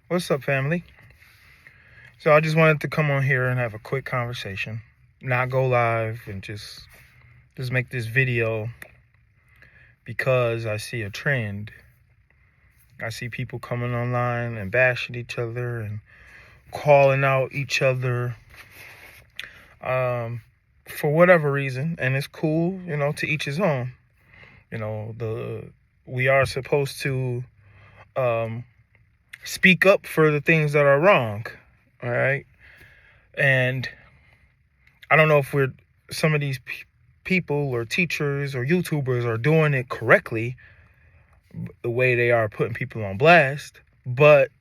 What's up, family? So I just wanted to come on here and have a quick conversation, not go live and just make this video because I see a trend. I see people coming online and bashing each other and calling out each other for whatever reason, and it's cool, to each his own. We are supposed to speak up for the things that are wrong, all right? And I don't know if some of these people or teachers or YouTubers are doing it correctly, the way they are putting people on blast, but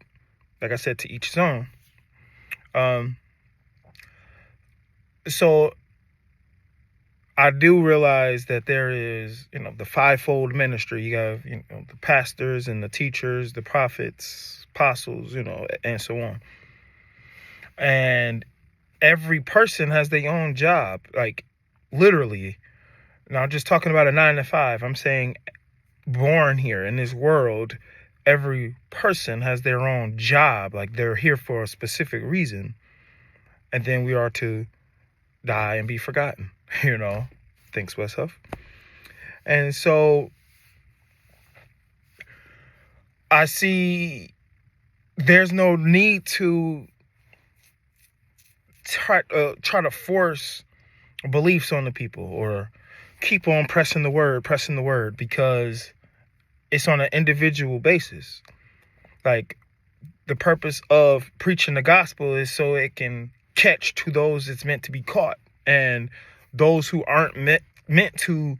like I said, to each his own. So I do realize that there is, the fivefold ministry. You have, the pastors and the teachers, the prophets, apostles, and so on. And every person has their own job, like literally. Now, I'm just talking about a 9 to 5. I'm saying born here in this world, every person has their own job. Like they're here for a specific reason. And then we are to die and be forgotten, Thanks, Westhuff. And so I see there's no need to try to force beliefs on the people or keep on pressing the word, because it's on an individual basis. Like, the purpose of preaching the gospel is so it can catch to those it's meant to be caught. And those who aren't meant to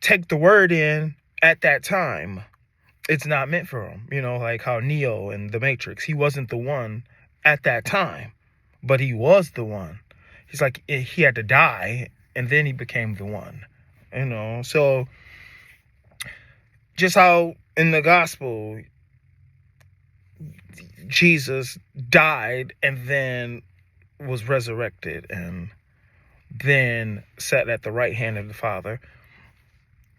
take the word in at that time, it's not meant for them. Like how Neo in The Matrix, he wasn't the one at that time, but he was the one. He's like, he had to die, and then he became the one, So just how in the gospel, Jesus died and then was resurrected and then sat at the right hand of the Father.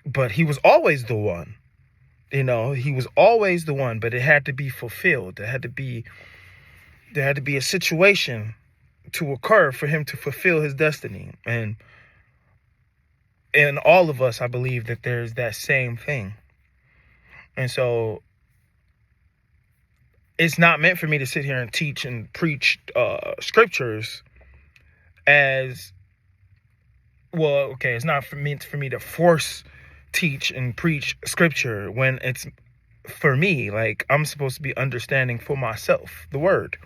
But he was always the one. He was always the one, but it had to be fulfilled. There had to be a situation to occur for him to fulfill his destiny. And in all of us, I believe that there's that same thing. And so it's not meant for me to sit here and teach and preach scriptures as well. Okay, it's not meant for me to force teach and preach scripture when it's for me. Like, I'm supposed to be understanding for myself the word.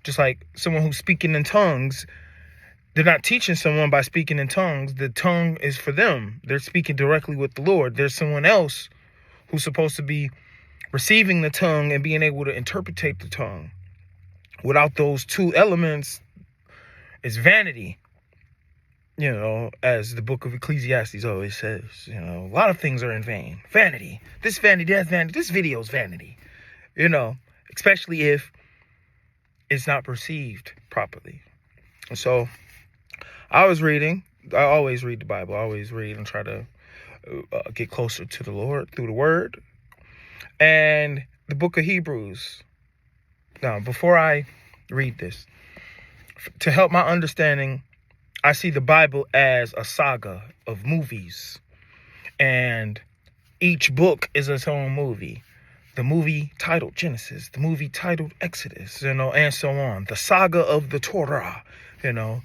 Just like someone who's speaking in tongues, they're not teaching someone by speaking in tongues. The tongue is for them. They're speaking directly with the Lord. There's someone else who's supposed to be receiving the tongue and being able to interpretate the tongue. Without those two elements, it's vanity. As the book of Ecclesiastes always says, a lot of things are in vain. Vanity. This vanity, that vanity. This video is vanity. Especially if it's not perceived properly. And so I always read the Bible. I always read and try to get closer to the Lord through the word. And the book of Hebrews. Now, before I read this, to help my understanding, I see the Bible as a saga of movies. And each book is its own movie. The movie titled Genesis, the movie titled Exodus, and so on. The saga of the Torah, the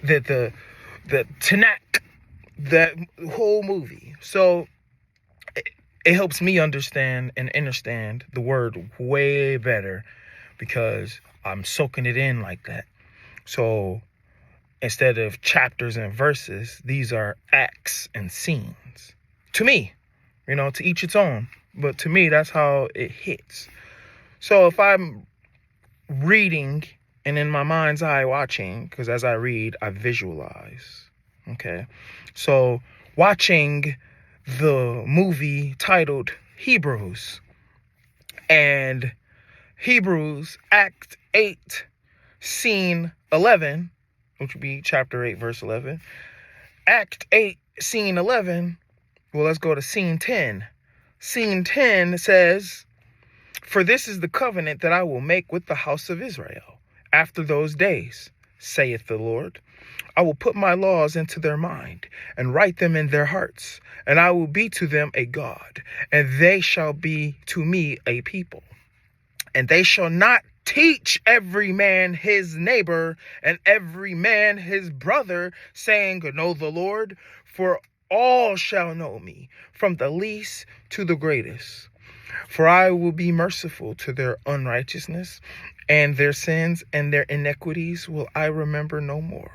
Tanakh, that whole movie. So it helps me understand and understand the word way better because I'm soaking it in like that. So instead of chapters and verses, these are acts and scenes. To me, to each its own. But to me, that's how it hits. So if I'm reading and in my mind's eye watching, because as I read, I visualize. Okay. So watching the movie titled Hebrews, and Hebrews Act 8, Scene 11, which would be chapter 8, verse 11. Act 8, Scene 11. Well, let's go to Scene 10. Scene 10 says, For this is the covenant that I will make with the house of Israel after those days, saith the Lord. I will put my laws into their mind and write them in their hearts, and I will be to them a God, and they shall be to me a people. And they shall not teach every man his neighbor and every man his brother, saying, know the Lord, for all shall know me, from the least to the greatest. For I will be merciful to their unrighteousness, and their sins and their iniquities will I remember no more.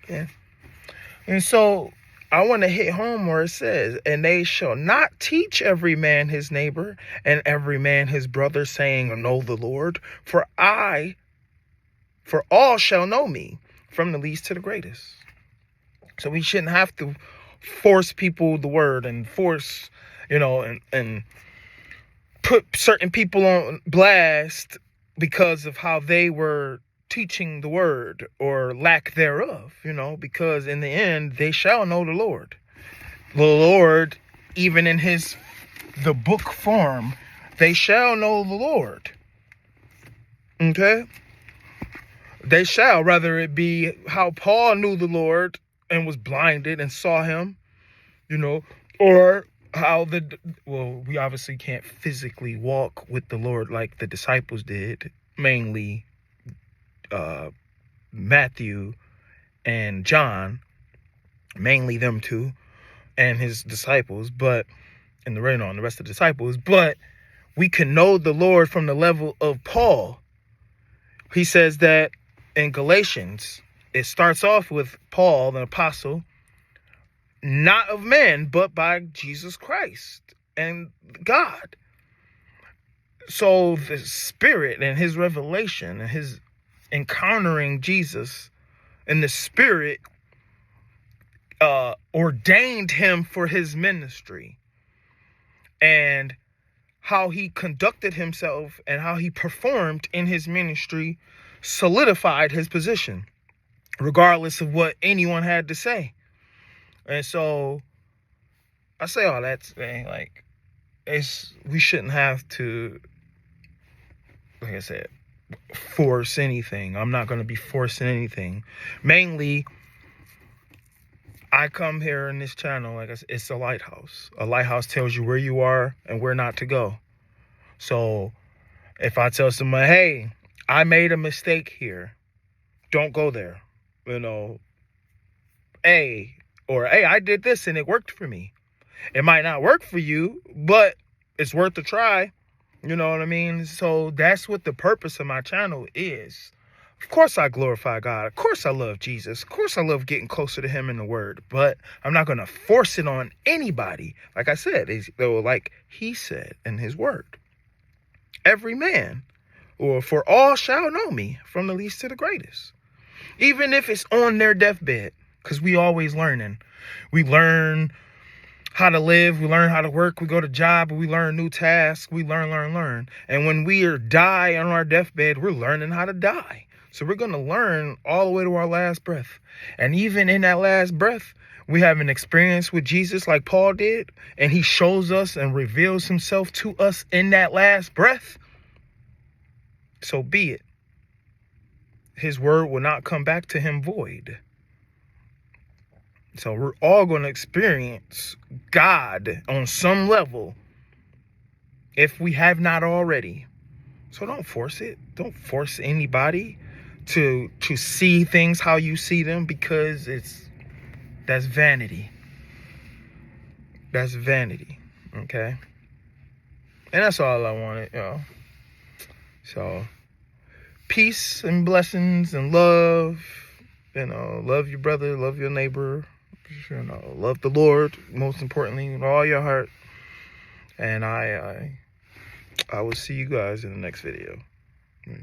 Yeah. And so I want to hit home where it says, and they shall not teach every man his neighbor and every man his brother, saying, know the Lord, for all shall know me, from the least to the greatest. So we shouldn't have to force people the word and force, and put certain people on blast because of how they were teaching the word or lack thereof, because in the end, they shall know the Lord. The Lord, even in the book form, they shall know the Lord. Okay? They shall, whether it be how Paul knew the Lord and was blinded and saw him, or how we obviously can't physically walk with the Lord like the disciples did, mainly Matthew and John, mainly them two and his disciples, and the rest of the disciples, but we can know the Lord from the level of Paul. He says that in Galatians, it starts off with Paul, the apostle, not of men, but by Jesus Christ and God. So the Spirit and his revelation and his encountering Jesus and the Spirit ordained him for his ministry, and how he conducted himself and how he performed in his ministry solidified his position, regardless of what anyone had to say. And so I say all that to say, we shouldn't have to, like I said, force anything. I'm not going to be forcing anything. Mainly, I come here in this channel, like I said, it's a lighthouse. A lighthouse tells you where you are and where not to go. So if I tell someone, hey, I made a mistake here, don't go there. Hey, I did this and it worked for me. It might not work for you, but it's worth a try. You know what I mean? So that's what the purpose of my channel is. Of course I glorify God. Of course I love Jesus. Of course I love getting closer to him in the word. But I'm not going to force it on anybody. Like I said, like he said in his word. Every man, or for all shall know me, from the least to the greatest. Even if it's on their deathbed. Because we always learning. We learn how to live. We learn how to work. We go to job. We learn new tasks. We learn. And when we die on our deathbed, we're learning how to die. So we're going to learn all the way to our last breath. And even in that last breath, we have an experience with Jesus like Paul did. And he shows us and reveals himself to us in that last breath. So be it. His word will not come back to him void. So we're all going to experience God on some level if we have not already. So don't force it. Don't force anybody to see things how you see them, because that's vanity. That's vanity. Okay? And that's all I wanted, So peace and blessings and love. Love your brother, love your neighbor. Love the Lord, most importantly, with all your heart. And I will see you guys in the next video. Yes.